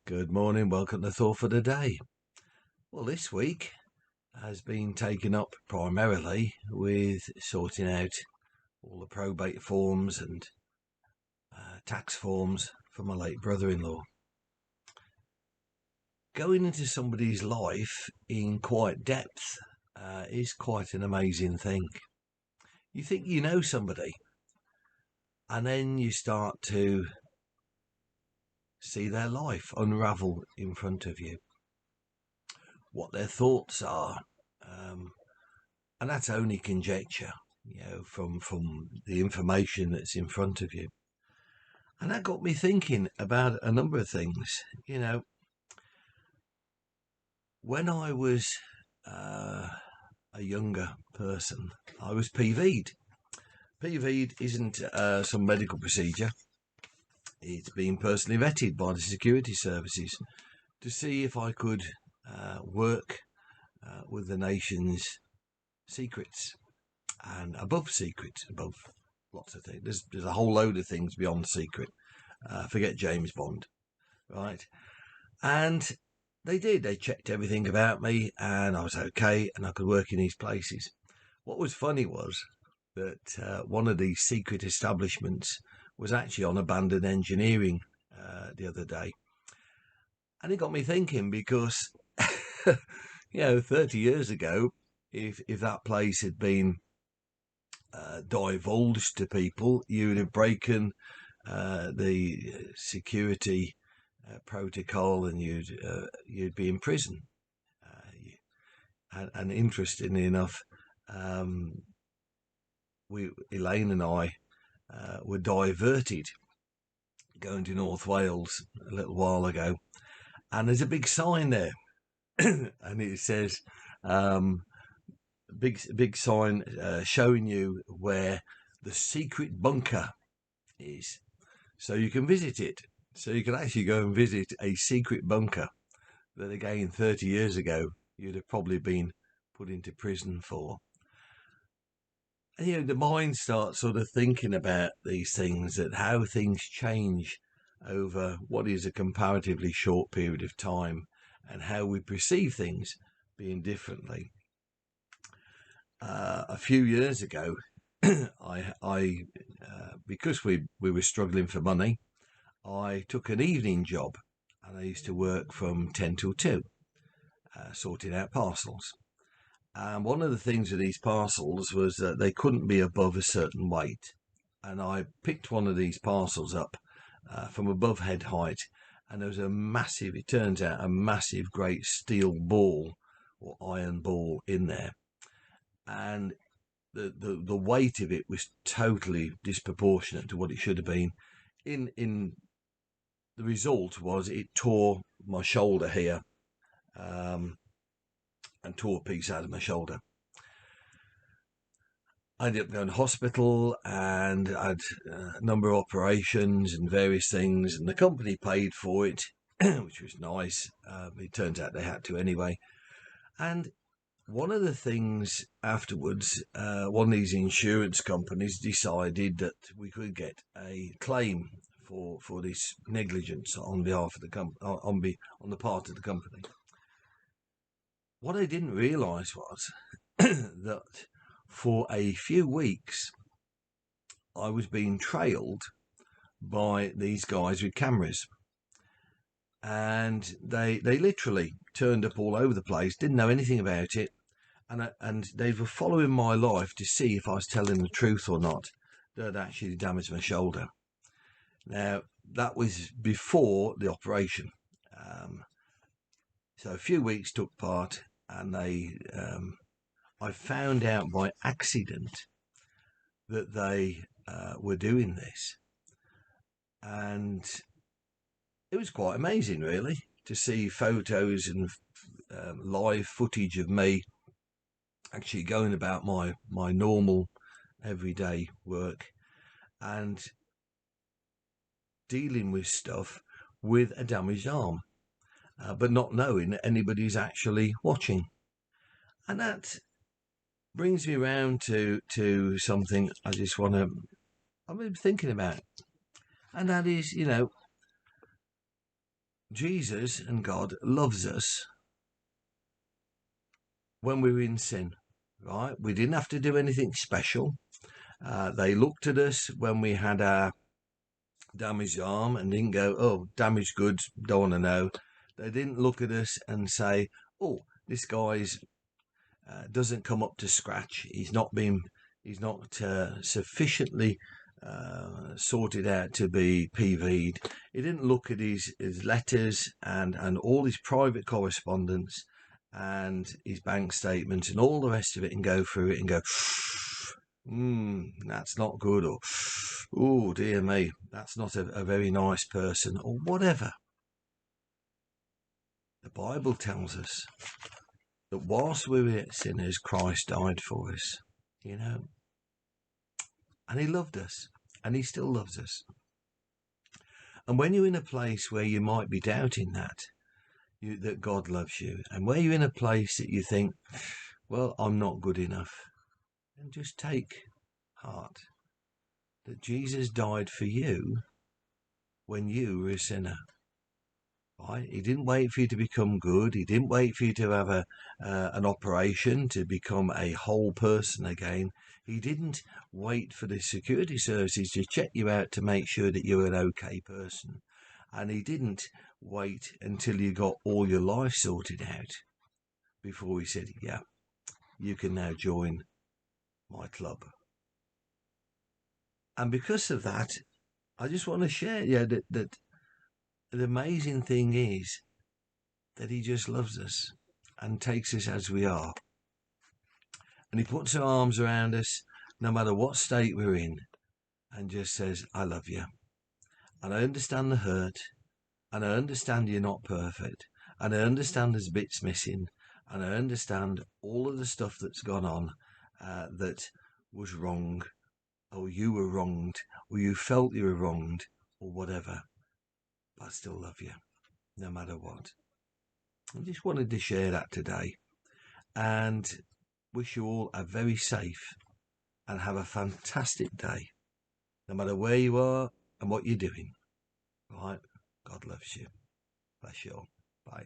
Good morning, welcome to Thought for the Day. Well, this week has been taken up primarily with sorting out all the probate forms and tax forms for my late brother-in-law. Going into somebody's life in quite depth is quite an amazing thing. You think you know somebody, and then you start to see their life unravel in front of you, what their thoughts are, and that's only conjecture, from the information that's in front of you. And that got me thinking about a number of things. When I was a younger person, I was PV'd. PV'd isn't some medical procedure. It's been personally vetted by the security services to see if I could work with the nation's secrets and above secrets, above lots of things. There's a whole load of things beyond secret. Forget James Bond, right? And they did. They checked everything about me, and I was okay, and I could work in these places. What was funny was that one of these secret establishments was actually on abandoned engineering the other day, and it got me thinking because 30 years ago, if that place had been divulged to people, you would have broken the security protocol, and you'd be in prison. And interestingly enough, Elaine and I were diverted going to North Wales a little while ago, and there's a big sign there, and it says big sign showing you where the secret bunker is, so you can visit it. So you can actually go and visit a secret bunker that, again, 30 years ago, you'd have probably been put into prison for. And the mind starts sort of thinking about these things, that how things change over what is a comparatively short period of time, and how we perceive things being differently. A few years ago, I because we were struggling for money, I took an evening job, and I used to work from 10 till 2, sorting out parcels. And one of the things with these parcels was that they couldn't be above a certain weight. And I picked one of these parcels up from above head height, and there was it turns out, a massive great steel ball or iron ball in there. And the weight of it was totally disproportionate to what it should have been. In the result was it tore my shoulder here, and tore a piece out of my shoulder. I ended up going to hospital, and I had a number of operations and various things, and the company paid for it, which was nice. It turns out they had to anyway. And one of the things afterwards, one of these insurance companies decided that we could get a claim for this negligence on behalf of the on the part of the company. What I didn't realise was that for a few weeks I was being trailed by these guys with cameras, and they literally turned up all over the place, didn't know anything about it, and they were following my life to see if I was telling the truth or not. That actually damaged my shoulder. Now, that was before the operation. So a few weeks took part, and I found out by accident that they were doing this. And it was quite amazing, really, to see photos and live footage of me actually going about my normal everyday work and dealing with stuff with a damaged arm, but not knowing that anybody's actually watching. And that brings me round to something I've been thinking about, and that is, Jesus and God loves us when we were in sin, right? We didn't have to do anything special. They looked at us when we had our damaged arm and didn't go, oh, damaged goods, don't want to know. They didn't look at us and say, oh, this guy's doesn't come up to scratch. He's not sufficiently sorted out to be PV'd. He didn't look at his letters and all his private correspondence and his bank statements and all the rest of it and go through it and go, that's not good, or oh dear me, that's not a very nice person, or whatever. The Bible tells us that whilst we were sinners, Christ died for us, and he loved us, and he still loves us. And when you're in a place where you might be doubting that God loves you, and where you're in a place that you think, well, I'm not good enough, then just take heart that Jesus died for you when you were a sinner. Right? He didn't wait for you to become good. He didn't wait for you to have an operation to become a whole person again. He didn't wait for the security services to check you out to make sure that you're an okay person. And he didn't wait until you got all your life sorted out before he said, yeah, you can now join my club. And because of that, I just want to share that the amazing thing is that he just loves us and takes us as we are. And he puts his arms around us no matter what state we're in and just says, I love you. And I understand the hurt. And I understand you're not perfect. And I understand there's bits missing. And I understand all of the stuff that's gone on that was wrong, or you were wronged, or you felt you were wronged, or whatever. But I still love you, no matter what. I just wanted to share that today and wish you all a very safe and have a fantastic day, no matter where you are and what you're doing. Right? God loves you. Bless you all. Bye.